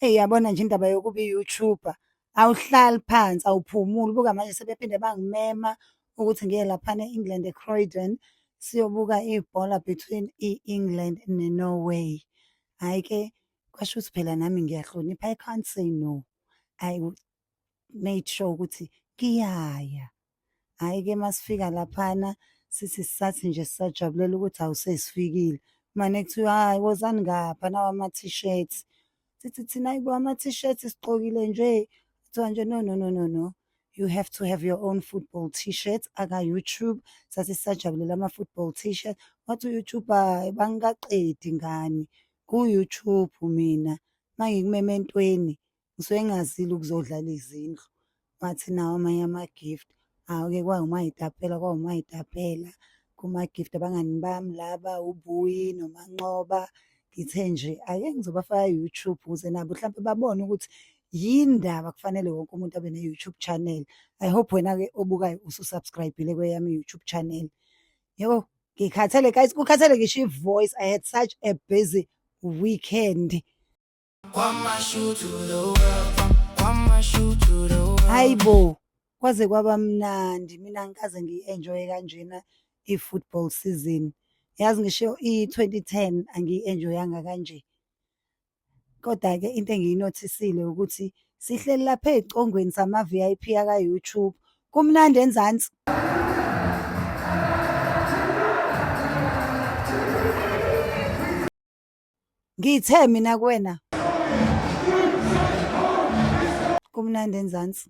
Yabona nje indaba yokuba i-YouTuber, awuhlali phansi, awuphumuli. Buka manje sebephinde bangimema ukuthi ngiye laphana e-England e-Croydon siyobuka ibhola between i-England ne-Norway. Hhayi-ke, kwasho ukuthi phela nami ngiyahlonipha, I can't say no. I made sure ukuthi ngiyaya. Hhayi-ke masifika laphana sithi sathi nje sisajabulela ukuthi awusesifikile. Kumane kuthiwa hhayi wozani ngapha nawa ama-T-shirts. Sithi thina hayibo ama-T-shirts sigqokile nje. Kuthiwa nje no, no, no, no, no. You have to have your own football T-shirt aka-YouTube. Sathi sisajabulela ama-football T-shirt. Wathi u-YouTube hhayi bangikaqedi ngani. Ku-YouTube mina uma ngikumeme entweni ngisuke ngingazile ukuzodlala izindlu. Wathi nawo amanye ama-gift. Hawu-ke kwawumayitapela kuma-gift abangani bami laba uBuyi noManqoba. Ngithe nje ake ngizobafaka YouTube ukuze nabo mhlampe babone ukuthi yini ndaba kufanele wonke umuntu abe ne-YouTube channel. I hope wena-ke obukayo usu-subscribe-ile kweyami i-YouTube channel. Yebo, ngikhathele guys, kukhathele ngisho i-voice. I had such a busy weekend. Hayibo, kwaze kwaba mnandi. Mina ngikaze ngiyi-enjoye kanjena i-football season. Yazi ngisho i-2010 angiyi-enjoyanga kanje. Koda-ke into engiyinothisile ukuthi sihleli lapha ey'congweni sama-VIP aka-YouTube. Kumnandi eNzansi. Ngithe mina kuwena kumnandi eNzansi.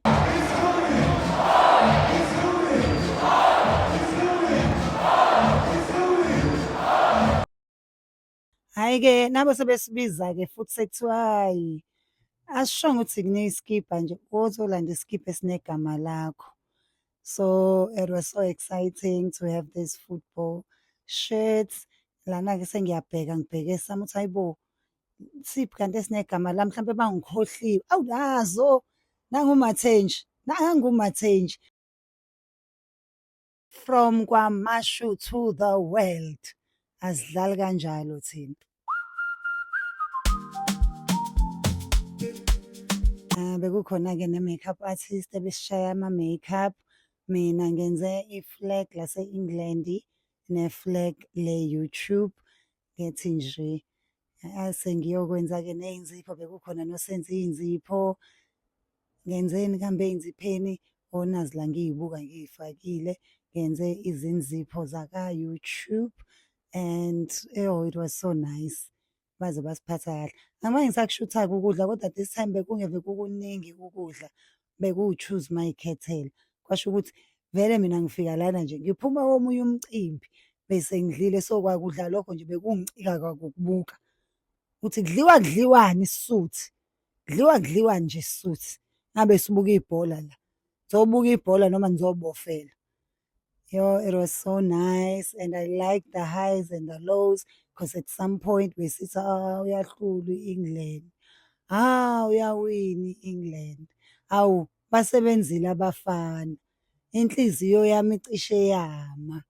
Hhayi-ke nabo sebesibiza-ke futhi sekuthiwa hhayi asishongo ukuthi kuneyiskibha nje wozolanda iskibha esinegama lakho. So it was so exciting to have this football shirts. Lana-ke sengiyabheka ngibheke sami ukuthi hayibo siphi kanti esinegama lami mhlampe bangikhohliwe. Awu nazo nanguMathenji. From KwaMashu to the world. Asidlali kanjalo thina. Bekukhona-ke ne-makeup artist ebesishaya ama-makeup. Mina ngenze i-flag lase-England ne-flag le-YouTube. Ngethi nje sengiyokwenza-ke ney'nzipho, bekukhona nosenza iy'nzipho. Ngenzeni kuhambe ey'nzipheni onazi la ngiy'buka ngiy'fakile. Ngenze izinzipho zaka-YouTube and it was so nice. Baze basiphatha kahle. Ngamanye ngisakushutha-ke ukudla kodwa this time bekungeve kukuningi ukudla. Bekuwu-choose may'khethela. Kwasho ukuthi vele mina ngifika lana nje ngiphuma komunye umcimbi bese ngidlile sokwakudla lokho nje bekungicika kwakukubuka. Uthi kudliwani isisuthi? Kudliwani nje isisuthi? Ngabe sibuka ibhola la. Sizobuka ibhola noma nizobofela. Yo, it was so nice and I liked the highs and the lows because at some point besithi uyahlula i-England. Uyawina i-England. Awu, basebenzile abafana. Inhliziyo yami icishe yama.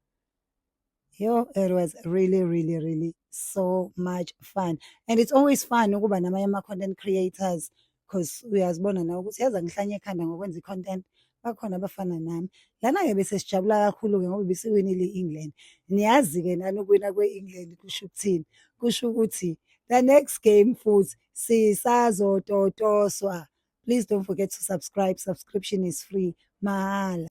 Yo, it was really, really, really so much fun. And it's always fun ukuba namanye ama-content creators because uyazibona nawe ukuthi yaza ngihlanye ekhanda ngokwenza i-content. Bakhona abafana nami. Lana-ke bese sijabula kakhulu-ke ngoba besiwinile i-England. Niyazi-ke nani ukuwina kwe-England kusho ukuthini? Kusho ukuthi the next game futhi sisazototoswa. Please don't forget to subscribe. Subscription is free. Mahhala.